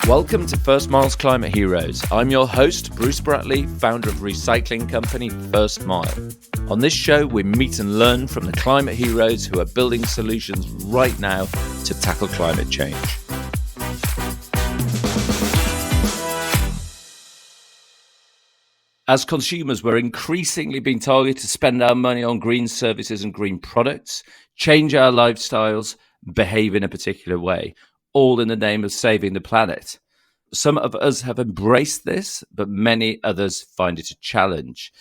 Welcome to First Mile's Climate Heroes. I'm your host, Bruce Bratley, founder of recycling company First Mile. On this show, we meet and learn from the climate heroes who are building solutions right now to tackle climate change. As consumers, we're increasingly being targeted to spend our money on green services and green products, change our lifestyles, behave in a particular way, all in the name of saving the planet. Some of us have embraced this, but many others find it a challenge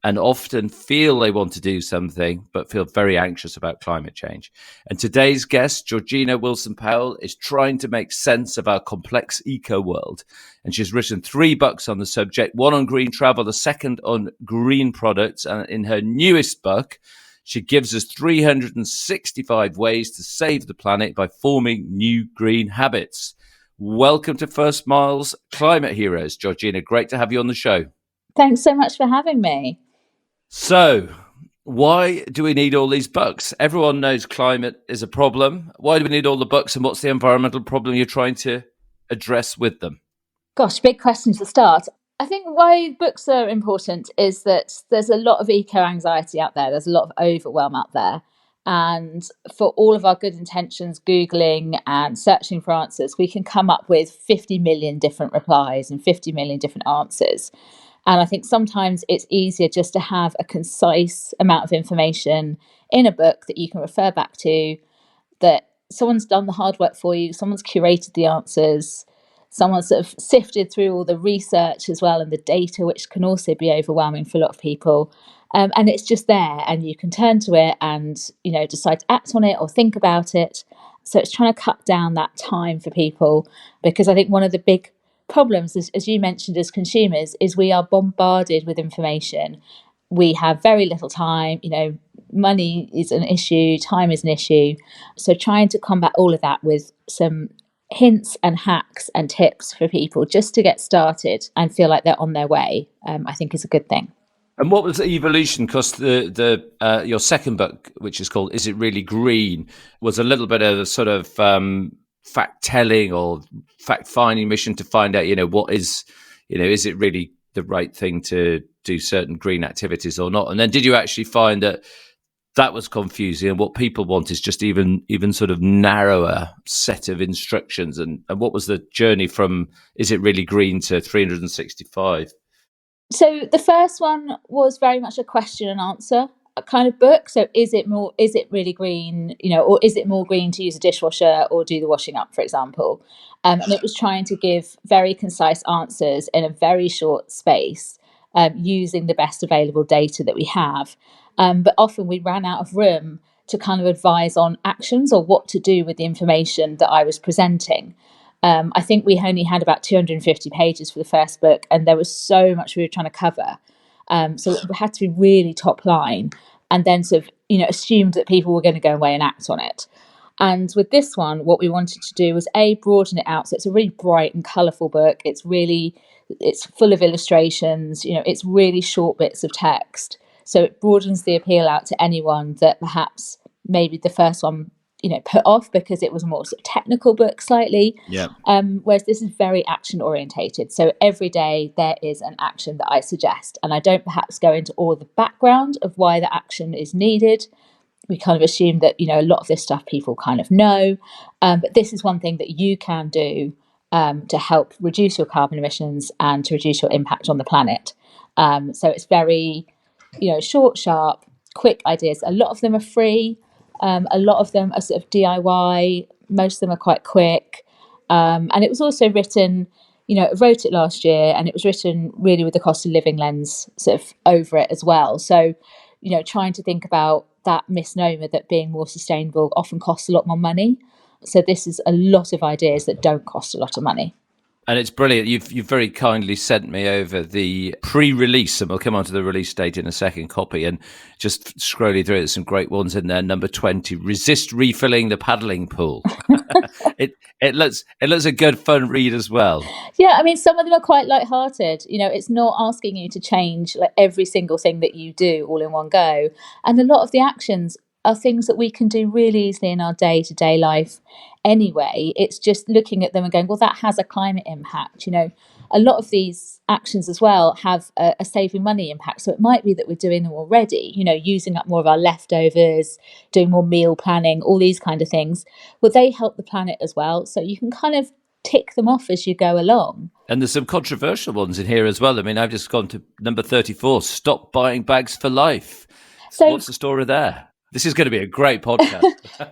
and often feel they want to do something, but feel very anxious about climate change. And today's guest, Georgina Wilson-Powell, is trying to make sense of our complex eco-world. And she's written 3 books on the subject, one on green travel, the second on green products. And in her newest book, she gives us 365 ways to save the planet by forming new green habits. Welcome to First Mile's Climate Heroes. Georgina, great to have you on the show. Thanks so much for having me. So, why do we need all these books? Everyone knows climate is a problem. Why do we need all the books, and what's the environmental problem you're trying to address with them? Gosh, big question to start. I think why books are important is that there's a lot of eco-anxiety out there. There's a lot of overwhelm out there. And for all of our good intentions, Googling and searching for answers, we can come up with 50 million different replies and 50 million different answers. And I think sometimes it's easier just to have a concise amount of information in a book that you can refer back to, that someone's done the hard work for you, someone's curated the answers, someone's sort of sifted through all the research as well and the data, which can also be overwhelming for a lot of people. And it's just there, and you can turn to it and, decide to act on it or think about it. So it's trying to cut down that time for people, because I think one of the big problems, as you mentioned, as consumers, is we are bombarded with information. We have very little time. Money is an issue, time is an issue. So trying to combat all of that with some hints and hacks and tips for people just to get started and feel like they're on their way, I think is a good thing. And what was the evolution? Because your second book, which is called "Is It Really Green," was a little bit of a sort of fact-telling or fact-finding mission to find out, what is, is it really the right thing to do certain green activities or not? And then did you actually find that was confusing, and what people want is just even sort of narrower set of instructions? And what was the journey from "Is It Really Green" to 365? So the first one was very much a question and answer kind of book. So is it really green, or is it more green to use a dishwasher or do the washing up, for example? And it was trying to give very concise answers in a very short space, using the best available data that we have. But often we ran out of room to kind of advise on actions or what to do with the information that I was presenting. I think we only had about 250 pages for the first book, and there was so much we were trying to cover. So it had to be really top line, and then sort of, assumed that people were going to go away and act on it. And with this one, what we wanted to do was broaden it out. So it's a really bright and colourful book. It's full of illustrations. It's really short bits of text. So it broadens the appeal out to anyone that perhaps maybe the first one put off because it was a more sort of technical book slightly. Yeah. Whereas this is very action orientated. So every day there is an action that I suggest, and I don't perhaps go into all the background of why the action is needed. We kind of assume that, a lot of this stuff people kind of know. But this is one thing that you can do to help reduce your carbon emissions and to reduce your impact on the planet. So it's very, short, sharp, quick ideas. A lot of them are free. A lot of them are sort of DIY. Most of them are quite quick. And it was also written, I wrote it last year, and it was written really with the cost of living lens sort of over it as well. So, trying to think about that misnomer that being more sustainable often costs a lot more money. So this is a lot of ideas that don't cost a lot of money. And it's brilliant. You've very kindly sent me over the pre-release, and we'll come on to the release date in a second, copy. And just scrolling through it, there's some great ones in there. Number 20, resist refilling the paddling pool. It looks a good fun read as well. Yeah, I mean, some of them are quite lighthearted. It's not asking you to change like every single thing that you do all in one go. And a lot of the actions are things that we can do really easily in our day-to-day life anyway. It's just looking at them and going, well, that has a climate impact. A lot of these actions as well have a saving money impact. So it might be that we're doing them already, using up more of our leftovers, doing more meal planning, all these kind of things. Well, they help the planet as well. So you can kind of tick them off as you go along. And there's some controversial ones in here as well. I mean, I've just gone to number 34, stop buying bags for life. So what's the story there? This is going to be a great podcast.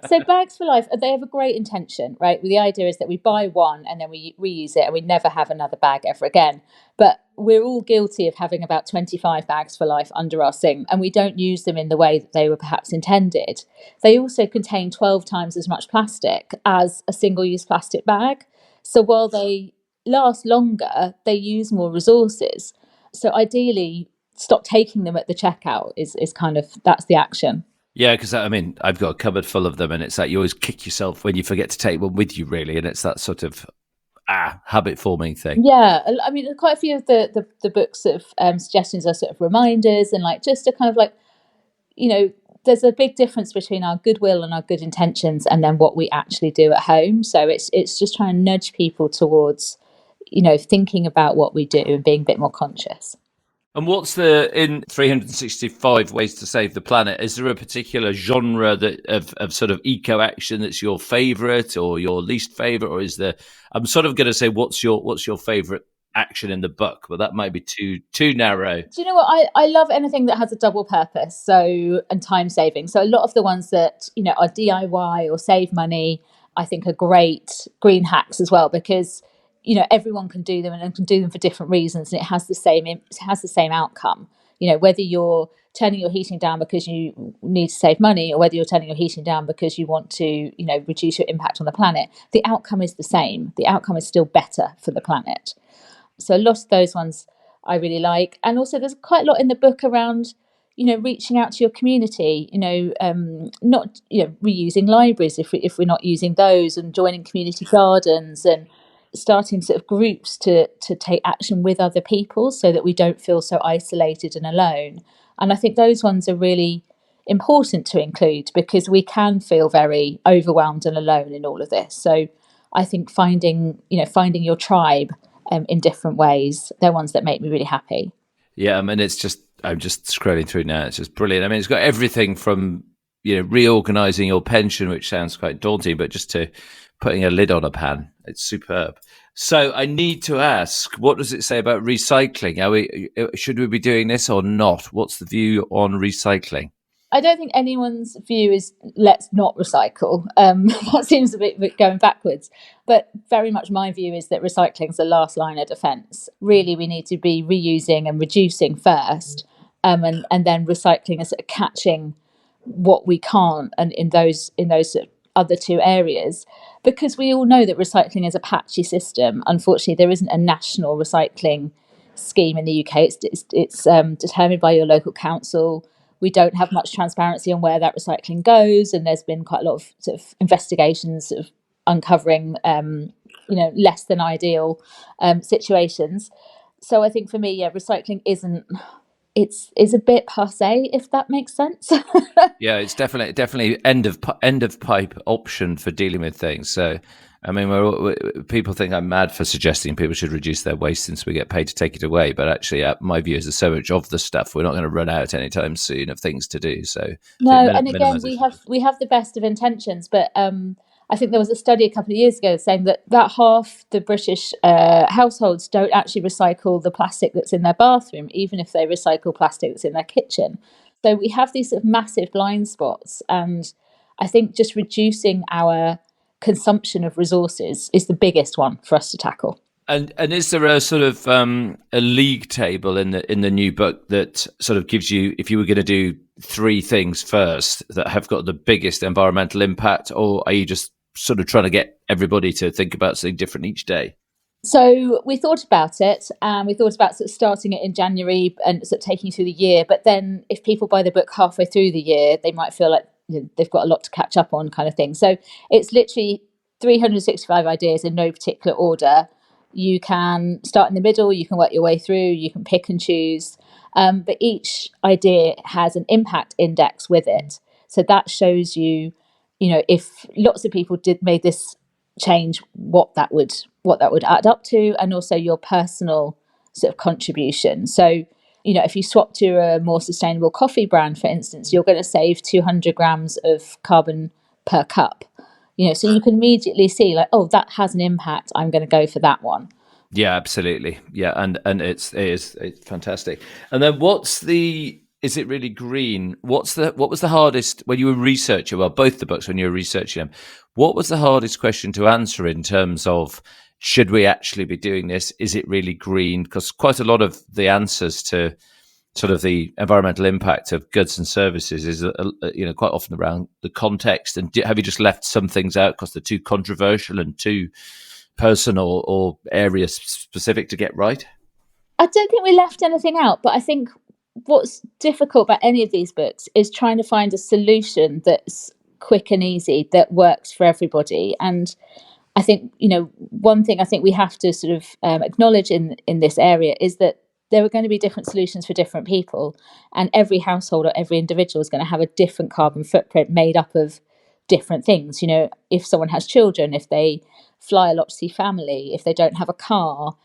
So Bags for Life, they have a great intention, right? The idea is that we buy one and then we reuse it and we never have another bag ever again. But we're all guilty of having about 25 bags for life under our sink, and we don't use them in the way that they were perhaps intended. They also contain 12 times as much plastic as a single-use plastic bag. So while they last longer, they use more resources. So ideally, stop taking them at the checkout is kind of, that's the action. Yeah, because I mean, I've got a cupboard full of them, and it's like you always kick yourself when you forget to take one with you, really, and it's that sort of habit forming thing. Yeah, I mean, quite a few of the books sort of suggestions are sort of reminders, and like just to kind of like, there's a big difference between our goodwill and our good intentions, and then what we actually do at home. So it's just trying to nudge people towards, thinking about what we do and being a bit more conscious. And what's in 365 ways to save the planet? Is there a particular genre of sort of eco action that's your favourite or your least favourite, or is there? I'm sort of going to say what's your favourite action in the book, but that might be too narrow. Do you know what? I love anything that has a double purpose, and time saving. So a lot of the ones that are DIY or save money, I think are great green hacks as well, because everyone can do them and can do them for different reasons, and it has the same outcome. Whether you're turning your heating down because you need to save money, or whether you're turning your heating down because you want to reduce your impact on the planet, the outcome is the same. The outcome is still better for the planet. So a lot of those ones I really like. And also there's quite a lot in the book around reaching out to your community, not reusing libraries if we're not using those, and joining community gardens, and starting sort of groups to take action with other people so that we don't feel so isolated and alone. And I think those ones are really important to include, because we can feel very overwhelmed and alone in all of this. So I think finding your tribe in different ways, they're ones that make me really happy. Yeah, I mean, I'm just scrolling through now. It's just brilliant. I mean, it's got everything from reorganizing your pension, which sounds quite daunting, but just to putting a lid on a pan. It's superb. So I need to ask, what does it say about recycling? Should we be doing this or not? What's the view on recycling? I don't think anyone's view is let's not recycle. That seems a bit going backwards. But very much my view is that recycling is the last line of defence. Really, we need to be reusing and reducing first, and then recycling is sort of catching what we can't, and in those sort of other two areas, because we all know that recycling is a patchy system. Unfortunately, there isn't a national recycling scheme in the UK. It's determined by your local council. We don't have much transparency on where that recycling goes, and there's been quite a lot of sort of investigations sort of uncovering less than ideal situations. So I think for me, recycling isn't. It's a bit passé, if that makes sense. Yeah, it's definitely end of pipe option for dealing with things. So, I mean, people think I'm mad for suggesting people should reduce their waste since we get paid to take it away. But actually, my view is there's so much of the stuff, we're not going to run out anytime soon of things to do. So no, and again, we have the best of intentions, but I think there was a study a couple of years ago saying that half the British households don't actually recycle the plastic that's in their bathroom, even if they recycle plastic that's in their kitchen. So we have these sort of massive blind spots, and I think just reducing our consumption of resources is the biggest one for us to tackle. And is there a sort of a league table in the new book that sort of gives you, if you were going to do three things first that have got the biggest environmental impact, or are you just sort of trying to get everybody to think about something different each day? So we thought about it, and we thought about sort of starting it in January and sort of taking you through the year. But then if people buy the book halfway through the year, they might feel like they've got a lot to catch up on, kind of thing. So it's literally 365 ideas in no particular order. You can start in the middle, you can work your way through, you can pick and choose. But each idea has an impact index with it. So that shows you, if lots of people did made this change, what that would add up to, and also your personal sort of contribution. So, if you swap to a more sustainable coffee brand, for instance, you're going to save 200 grams of carbon per cup. So you can immediately see, like, oh, that has an impact. I'm going to go for that one. Yeah, absolutely. Yeah, and it's fantastic. And then is it really green? What was the hardest when you were researching? Well, both the books when you were researching them. What was the hardest question to answer in terms of, should we actually be doing this? Is it really green? Because quite a lot of the answers to sort of the environmental impact of goods and services is, quite often around the context. And have you just left some things out because they're too controversial and too personal or area specific to get right? I don't think we left anything out, but I think what's difficult about any of these books is trying to find a solution that's quick and easy, that works for everybody. And I think, one thing I think we have to sort of acknowledge in this area is that there are going to be different solutions for different people, and every household or every individual is going to have a different carbon footprint made up of different things. If someone has children, if they fly a lot to see family, if they don't have a car,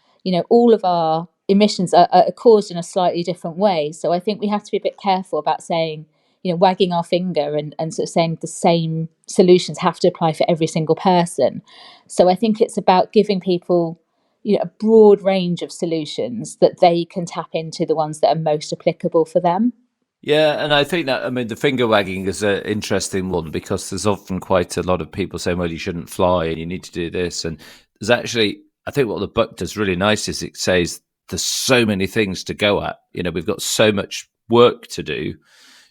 all of our emissions are caused in a slightly different way. So I think we have to be a bit careful about saying, wagging our finger and sort of saying the same solutions have to apply for every single person. So I think it's about giving people, a broad range of solutions that they can tap into, the ones that are most applicable for them. Yeah, and I think that, the finger wagging is an interesting one, because there's often quite a lot of people saying, well, you shouldn't fly and you need to do this. And there's actually, I think what the book does really nice is it says there's so many things to go at. We've got so much work to do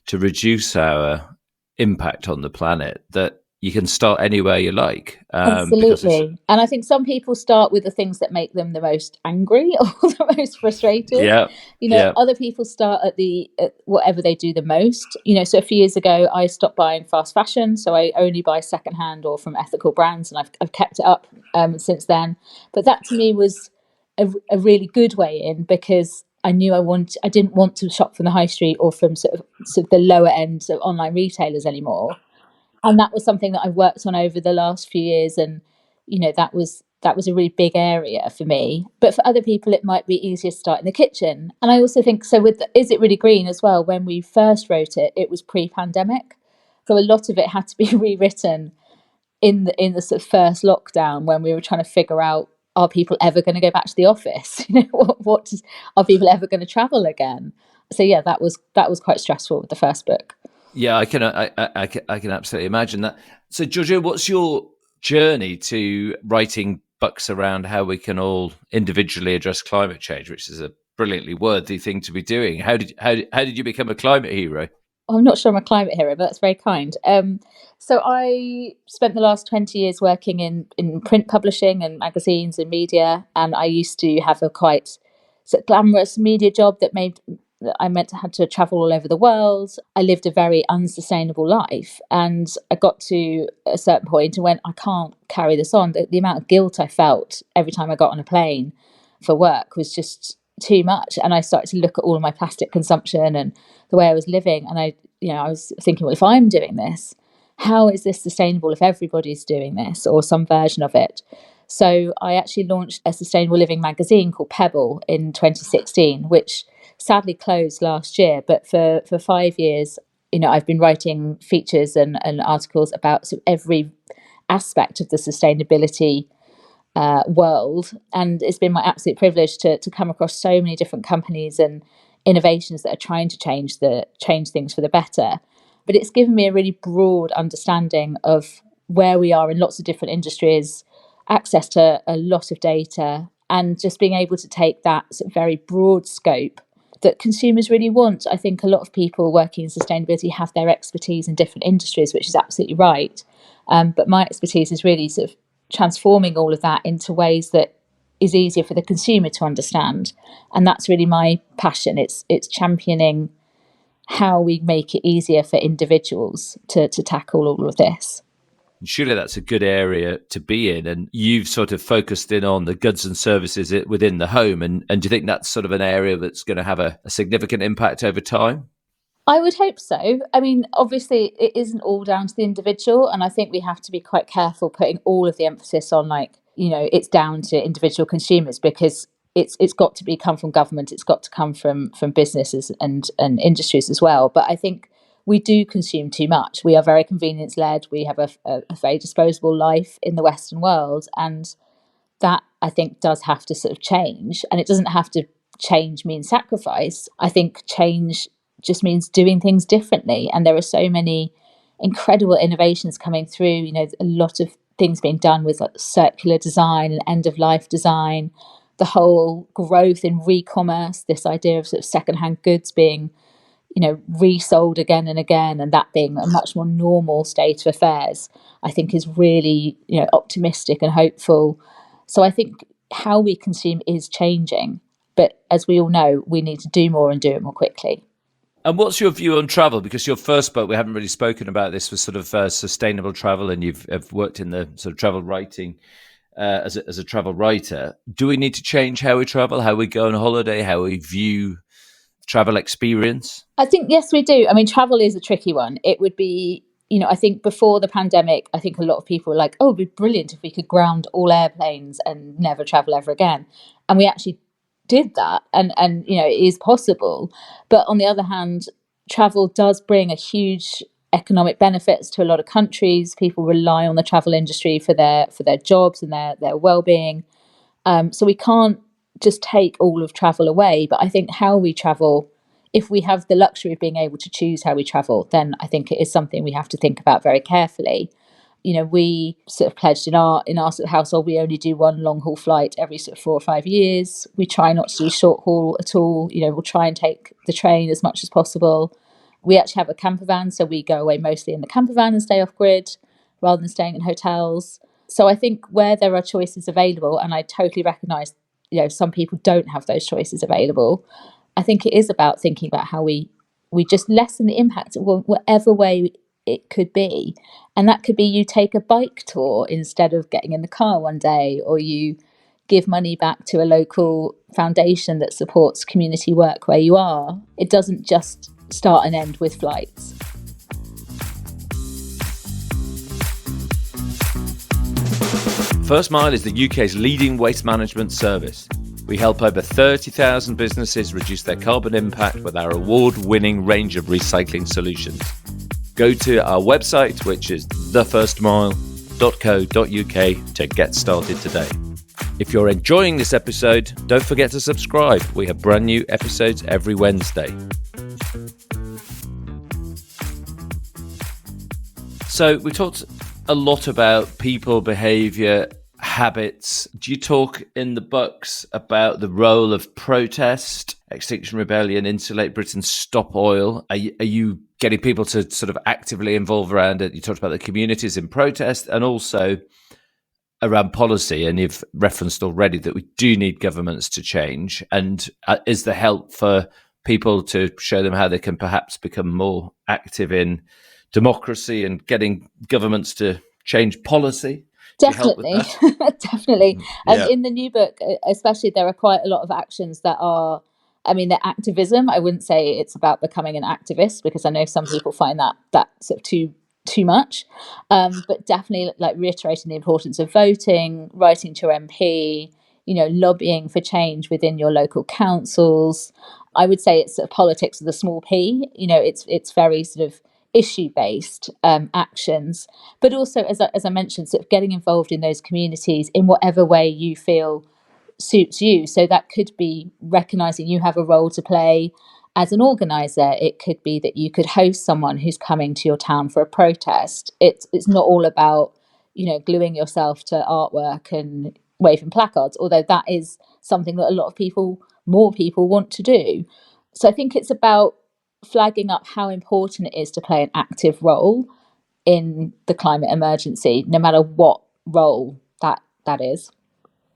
to reduce our impact on the planet that you can start anywhere you like. Absolutely. And I think some people start with the things that make them the most angry or the most frustrated. Yeah. Other people start at whatever they do the most. So a few years ago, I stopped buying fast fashion. So I only buy secondhand or from ethical brands, and I've kept it up since then. But that to me was a really good way in, because I knew I didn't want to shop from the high street or from sort of the lower end of online retailers anymore. And that was something that I've worked on over the last few years, and that was a really big area for me. But for other people, it might be easier to start in the kitchen. And I also think, so with Is It Really Green as well, when we first wrote it, it was pre-pandemic, so a lot of it had to be rewritten in the sort of first lockdown, when we were trying to figure out, are people ever going to go back to the office? Are people ever going to travel again? So yeah, that was quite stressful with the first book. Yeah, I can absolutely imagine that. So, Georgia, what's your journey to writing books around how we can all individually address climate change, which is a brilliantly worthy thing to be doing? How did you become a climate hero? I'm not sure I'm a climate hero, but that's very kind. So I spent the last 20 years working in print publishing and magazines and media, and I used to have a quite sort of glamorous media job that I had to travel all over the world. I lived a very unsustainable life, and I got to a certain point and went, I can't carry this on. The amount of guilt I felt every time I got on a plane for work was just too much. And I started to look at all of my plastic consumption and the way I was living, and I was thinking, well, if I'm doing this, how is this sustainable if everybody's doing this or some version of it? So I actually launched a sustainable living magazine called Pebble in 2016, which sadly closed last year. But for 5 years, I've been writing features and articles about sort of every aspect of the sustainability world. And it's been my absolute privilege to come across so many different companies and innovations that are trying to change things for the better. But it's given me a really broad understanding of where we are in lots of different industries, access to a lot of data, and just being able to take that sort of very broad scope that consumers really want. I think a lot of people working in sustainability have their expertise in different industries, which is absolutely right. But my expertise is really sort of transforming all of that into ways that is easier for the consumer to understand. And that's really my passion. It's championing how we make it easier for individuals to tackle all of this. Surely that's a good area to be in. And you've sort of focused in on the goods and services within the home. And do you think that's sort of an area that's going to have a significant impact over time? I would hope so. I mean, obviously, it isn't all down to the individual, and I think we have to be quite careful putting all of the emphasis on, like, it's down to individual consumers, because it's got to be come from government, it's got to come from businesses and industries as well. But I think we do consume too much. We are very convenience led. We have a very disposable life in the Western world, and that, I think, does have to sort of change. And it doesn't have to change mean sacrifice. I think change just means doing things differently. And there are so many incredible innovations coming through, a lot of things being done with, like, circular design and end of life design, the whole growth in re-commerce, this idea of sort of secondhand goods being resold again and again, and that being a much more normal state of affairs, I think is really, optimistic and hopeful. So I think how we consume is changing, but as we all know, we need to do more and do it more quickly. And what's your view on travel? Because your first book, we haven't really spoken about this, was sort of sustainable travel, and have worked in the sort of travel writing as a travel writer. Do we need to change how we travel, how we go on holiday, how we view travel experience? I think, yes, we do. I mean, travel is a tricky one. It would be, I think before the pandemic, I think a lot of people were like, oh, it'd be brilliant if we could ground all airplanes and never travel ever again. And we actually did that. And it is possible. But on the other hand, travel does bring a huge economic benefits to a lot of countries. People rely on the travel industry for their jobs and their well-being. So we can't just take all of travel away. But I think how we travel, if we have the luxury of being able to choose how we travel, then I think it is something we have to think about very carefully. We sort of pledged in our sort of household, we only do one long haul flight every sort of 4 or 5 years. We try not to do short haul at all. We'll try and take the train as much as possible. We actually have a camper van, so we go away mostly in the camper van and stay off grid rather than staying in hotels. So I think where there are choices available, and I totally recognise, some people don't have those choices available, I think it is about thinking about how we just lessen the impact of whatever way it could be. And that could be you take a bike tour instead of getting in the car one day, or you give money back to a local foundation that supports community work where you are. It doesn't just start and end with flights. First Mile is the UK's leading waste management service. We help over 30,000 businesses reduce their carbon impact with our award-winning range of recycling solutions. Go to our website, which is thefirstmile.co.uk, to get started today. If you're enjoying this episode, don't forget to subscribe. We have brand new episodes every Wednesday. So we talked a lot about people, behaviour, habits. Do you talk in the books about the role of protest, Extinction Rebellion, Insulate Britain, Stop Oil? Are you getting people to sort of actively involve around it? You talked about the communities in protest and also around policy, and you've referenced already that we do need governments to change. And is there help for people to show them how they can perhaps become more active in democracy and getting governments to change policy? Definitely. Definitely. Yeah. In the new book, especially, there are quite a lot of actions that are, they're activism. I wouldn't say it's about becoming an activist, because I know some people find that sort of too much. But definitely, like, reiterating the importance of voting, writing to your MP, lobbying for change within your local councils. I would say it's sort of politics with a small p. It's very sort of issue-based actions, but also, as I mentioned, sort of getting involved in those communities in whatever way you feel suits you. So that could be recognising you have a role to play as an organiser. It could be that you could host someone who's coming to your town for a protest. It's not all about, gluing yourself to artwork and waving placards, although that is something that a lot of more people want to do. So I think it's about flagging up how important it is to play an active role in the climate emergency, no matter what role that is.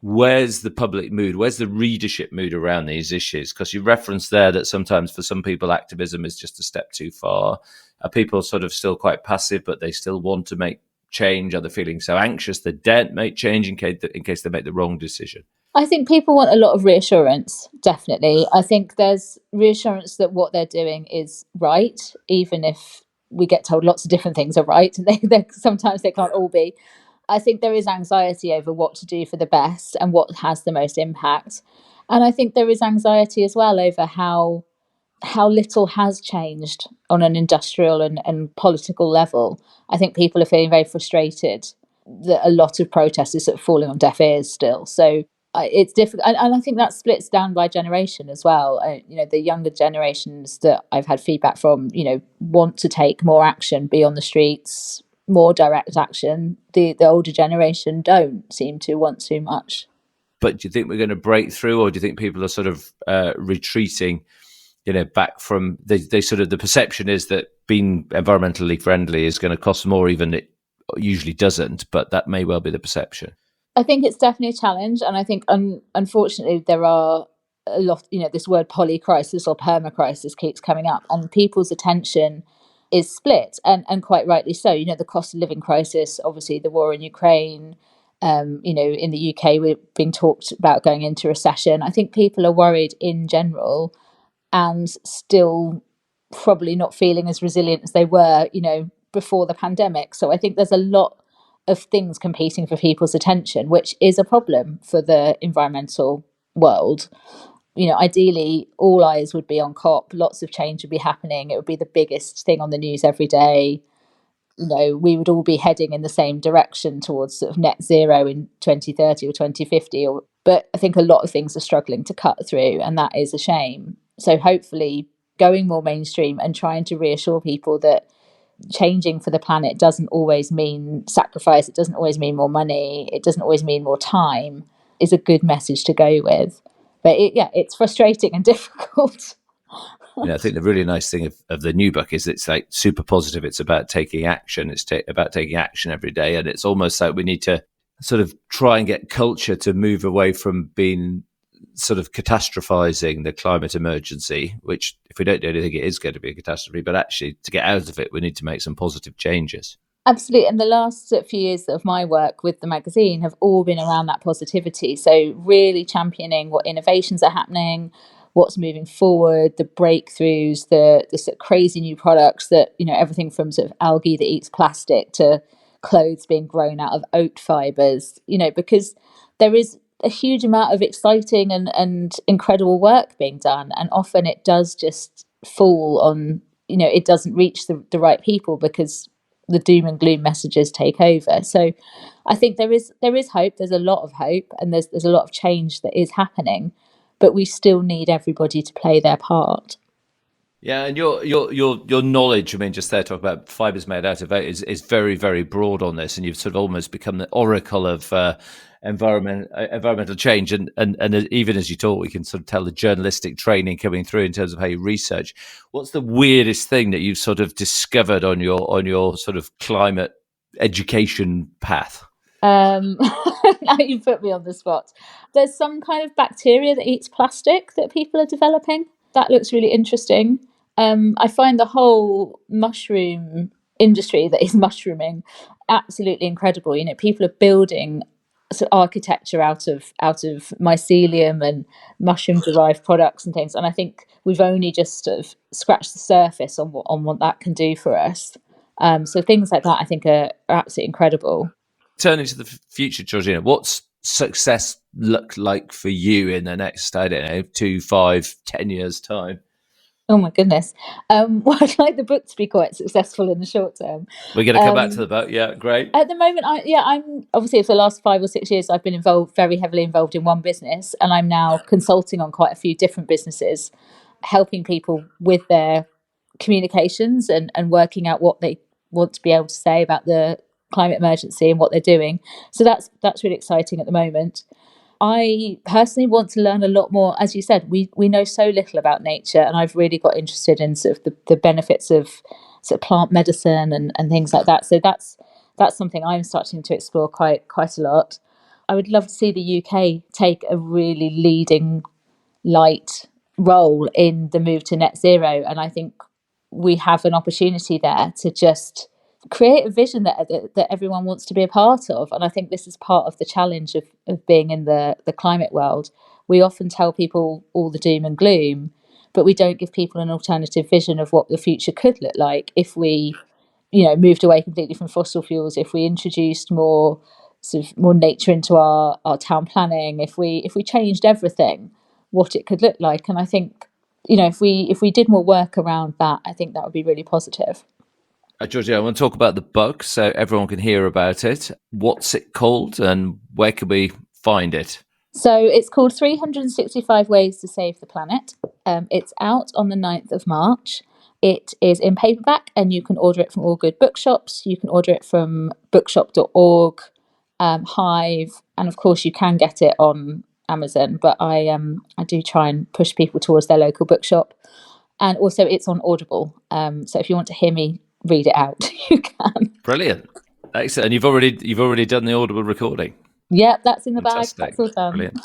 Where's the public mood? Where's the readership mood around these issues? Because you referenced there that sometimes for some people activism is just a step too far. Are people sort of still quite passive, but they still want to make change? Are they feeling so anxious they daren't make change in case they make the wrong decision? I think people want a lot of reassurance, definitely. I think there's reassurance that what they're doing is right, even if we get told lots of different things are right, and sometimes they can't all be. I think there is anxiety over what to do for the best and what has the most impact. And I think there is anxiety as well over how little has changed on an industrial and political level. I think people are feeling very frustrated that a lot of protest is sort of falling on deaf ears still. So it's difficult, and I think that splits down by generation as well. The younger generations that I've had feedback from, want to take more action, be on the streets, more direct action. The older generation don't seem to want too much. But do you think we're going to break through, or do you think people are sort of retreating, back from they sort of, the perception is that being environmentally friendly is going to cost more, even it usually doesn't, but that may well be the perception. I think it's definitely a challenge, and I think unfortunately there are a lot. This word polycrisis or permacrisis keeps coming up, and people's attention is split, and quite rightly so. The cost of living crisis, obviously the war in Ukraine. In the UK, we're being talked about going into recession. I think people are worried in general, and still probably not feeling as resilient as they were, before the pandemic. So I think there's a lot of things competing for people's attention, which is a problem for the environmental world. Ideally, all eyes would be on COP. Lots of change would be happening. It would be the biggest thing on the news every day. We would all be heading in the same direction towards sort of net zero in 2030 or 2050. But I think a lot of things are struggling to cut through, and that is a shame. So hopefully going more mainstream and trying to reassure people that changing for the planet doesn't always mean sacrifice, it doesn't always mean more money, it doesn't always mean more time, is a good message to go with. But it's frustrating and difficult. I think the really nice thing of the new book is it's like super positive. It's about taking action. It's about taking action every day. And it's almost like we need to sort of try and get culture to move away from being sort of catastrophizing the climate emergency, which if we don't do anything, it is going to be a catastrophe. But actually, to get out of it, we need to make some positive changes. Absolutely. And the last few years of my work with the magazine have all been around that positivity. So really championing what innovations are happening, what's moving forward, the breakthroughs, the sort of crazy new products that, everything from sort of algae that eats plastic to clothes being grown out of oat fibers, because there is a huge amount of exciting and incredible work being done. And often it does just fall on, it doesn't reach the right people because the doom and gloom messages take over. So I think there is hope. There's a lot of hope, and there's a lot of change that is happening, but we still need everybody to play their part. Yeah, and your knowledge, I mean, just there talking about fibers made out of oat is very, very broad on this, and you've sort of almost become the oracle of environmental change. And even as you talk, we can sort of tell the journalistic training coming through in terms of how you research. What's the weirdest thing that you've sort of discovered on your sort of climate education path? Now you put me on the spot. There's some kind of bacteria that eats plastic that people are developing. That looks really interesting. I find the whole mushroom industry that is mushrooming absolutely incredible. People are building sort of architecture out of mycelium and mushroom derived products and things. And I think we've only just sort of scratched the surface on what that can do for us. So things like that I think are absolutely incredible. Turning to the future, Georgina, what's success look like for you in the next, 2, 5, 10 years time? Oh my goodness. Well, I'd like the book to be quite successful in the short term. We're going to come back to the book. Yeah, great. At the moment, I'm obviously for the last 5 or 6 years, I've been very heavily involved in one business, and I'm now consulting on quite a few different businesses, helping people with their communications and working out what they want to be able to say about the climate emergency and what they're doing. So that's really exciting at the moment. I personally want to learn a lot more. As you said, we know so little about nature, and I've really got interested in sort of the benefits of sort of plant medicine and things like that. So that's something I'm starting to explore quite a lot. I would love to see the UK take a really leading light role in the move to net zero, and I think we have an opportunity there to just create a vision that everyone wants to be a part of. And I think this is part of the challenge of being in the climate world. We often tell people all the doom and gloom, but we don't give people an alternative vision of what the future could look like if we, moved away completely from fossil fuels, if we introduced more nature into our town planning, if we changed everything, what it could look like. And I think, if we did more work around that, I think that would be really positive. Georgia, I want to talk about the book so everyone can hear about it. What's it called and where can we find it? So it's called 365 Ways to Save the Planet. It's out on the 9th of March. It is in paperback and you can order it from all good bookshops. You can order it from bookshop.org, Hive, and of course you can get it on Amazon, but I do try and push people towards their local bookshop. And also it's on Audible. So if you want to hear me read it out, you can. Brilliant. Excellent. And you've already done the Audible recording. Yeah, that's in the Fantastic. bag. That's all done. Brilliant.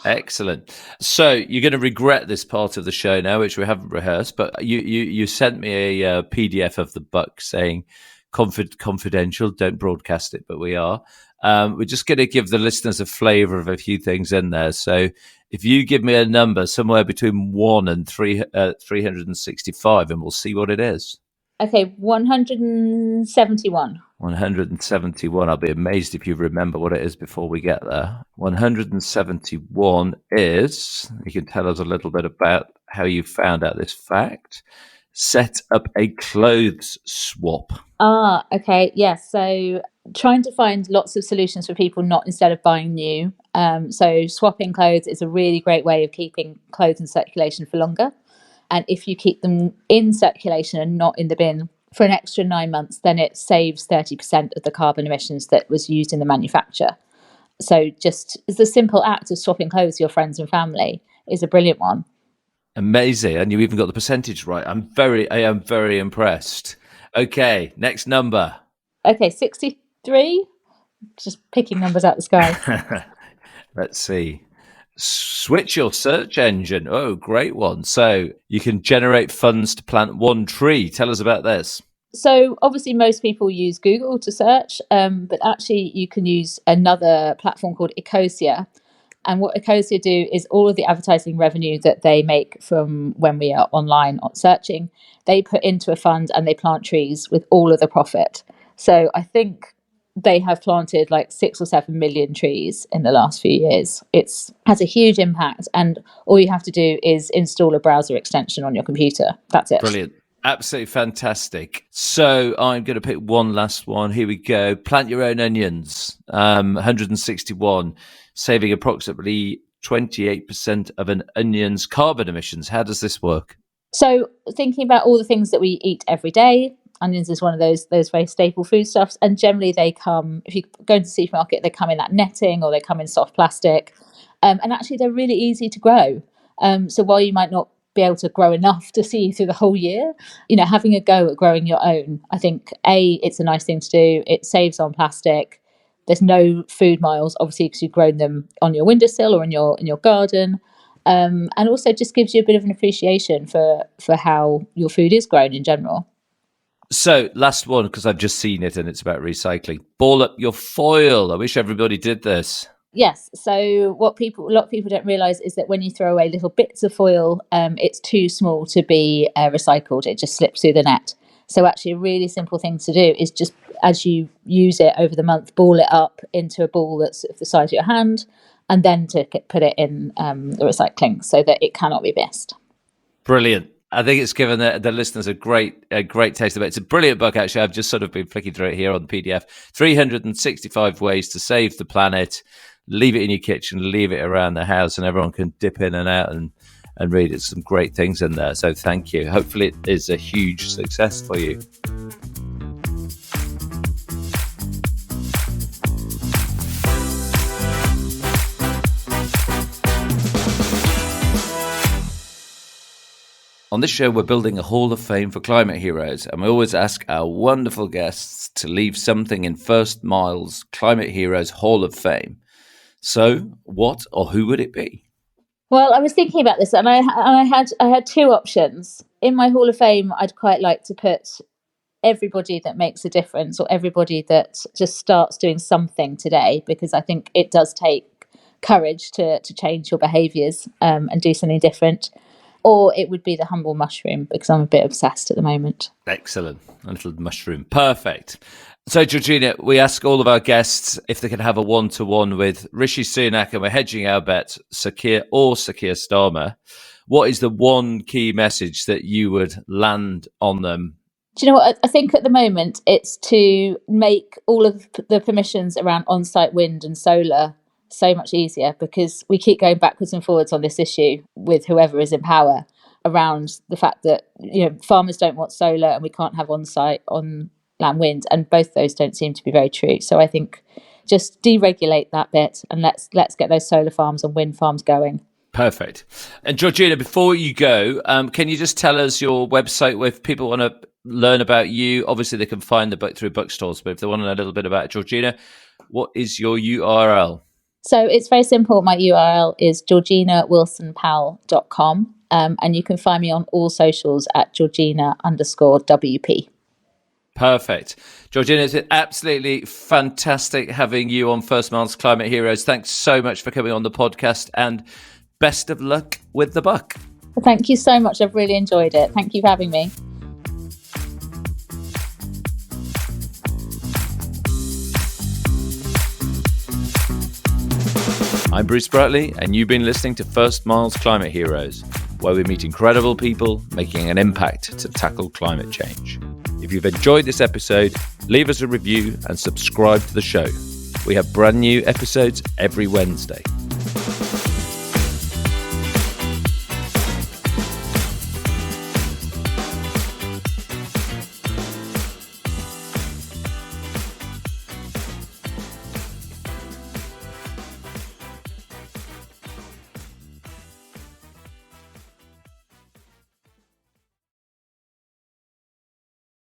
Excellent. So you're going to regret this part of the show now, which we haven't rehearsed, but you sent me a PDF of the book saying confidential, don't broadcast it, but we are. We're just going to give the listeners a flavour of a few things in there. So if you give me a number somewhere between 1 and 365, and we'll see what it is. Okay, 171. 171. I'll be amazed if you remember what it is before we get there. 171 is, you can tell us a little bit about how you found out this fact. Set up a clothes swap. Okay. Yes. So trying to find lots of solutions for people not instead of buying new. So swapping clothes is a really great way of keeping clothes in circulation for longer. And if you keep them in circulation and not in the bin for an extra 9 months, then it saves 30% of the carbon emissions that was used in the manufacture. So just the simple act of swapping clothes with your friends and family is a brilliant one. Amazing. And you even got the percentage right. I am very impressed. Okay, next number. Okay, 63. Just picking numbers out the sky. Let's see. Switch your search engine. Oh, great one. So you can generate funds to plant one tree. Tell us about this. So obviously most people use Google to search, but actually you can use another platform called Ecosia. And what Ecosia do is all of the advertising revenue that they make from when we are online searching, they put into a fund and they plant trees with all of the profit. So I think they have planted like 6 or 7 million trees in the last few years. It has a huge impact, and all you have to do is install a browser extension on your computer. That's it. Brilliant. Absolutely fantastic. So I'm going to pick one last one. Here we go. Plant your own onions. 161, saving approximately 28% of an onion's carbon emissions. How does this work? So thinking about all the things that we eat every day, onions is one of those very staple foodstuffs, and generally they come, if you go into the supermarket, they come in that netting or they come in soft plastic, and actually they're really easy to grow. So while you might not be able to grow enough to see you through the whole year, having a go at growing your own, I think it's a nice thing to do. It saves on plastic. There's no food miles, obviously, because you've grown them on your windowsill or in your garden. And also just gives you a bit of an appreciation for how your food is grown in general. So last one, because I've just seen it and it's about recycling. Ball up your foil. I wish everybody did this. Yes. So what a lot of people don't realise is that when you throw away little bits of foil, it's too small to be recycled. It just slips through the net. So actually a really simple thing to do is just, as you use it over the month, ball it up into a ball that's the size of your hand, and then to put it in the recycling so that it cannot be missed. Brilliant. I think it's given the listeners a great taste of it. It's a brilliant book, actually. I've just sort of been flicking through it here on the PDF. 365 Ways to Save the Planet. Leave it in your kitchen, leave it around the house, and everyone can dip in and out and read it. Some great things in there. So thank you. Hopefully it is a huge success for you. On this show, we're building a Hall of Fame for climate heroes, and we always ask our wonderful guests to leave something in First Mile's Climate Heroes Hall of Fame. So, what or who would it be? Well, I was thinking about this, and I had two options in my Hall of Fame. I'd quite like to put everybody that makes a difference, or everybody that just starts doing something today, because I think it does take courage to change your behaviours and do something different. Or it would be the humble mushroom, because I'm a bit obsessed at the moment. Excellent. A little mushroom. Perfect. So, Georgina, we ask all of our guests if they can have a one-to-one with Rishi Sunak, and we're hedging our bet, Sir Keir Starmer. What is the one key message that you would land on them? Do you know what? I think at the moment it's to make all of the permissions around on-site wind and solar so much easier, because we keep going backwards and forwards on this issue with whoever is in power around the fact that, you know, farmers don't want solar and we can't have on-site on-land wind, and both those don't seem to be very true. So I think just deregulate that bit, and let's get those solar farms and wind farms going. Perfect. And Georgina, before you go, can you just tell us your website where if people want to learn about you? Obviously, they can find the book through bookstores, but if they want to know a little bit about Georgina, what is your URL? So it's very simple. My URL is georginawilsonpowell.com. And you can find me on all socials at Georgina_WP. Perfect. Georgina, it's been absolutely fantastic having you on First Miles Climate Heroes. Thanks so much for coming on the podcast, and best of luck with the book. Thank you so much. I've really enjoyed it. Thank you for having me. I'm Bruce Bratley, and you've been listening to First Miles Climate Heroes, where we meet incredible people making an impact to tackle climate change. If you've enjoyed this episode, leave us a review and subscribe to the show. We have brand new episodes every Wednesday.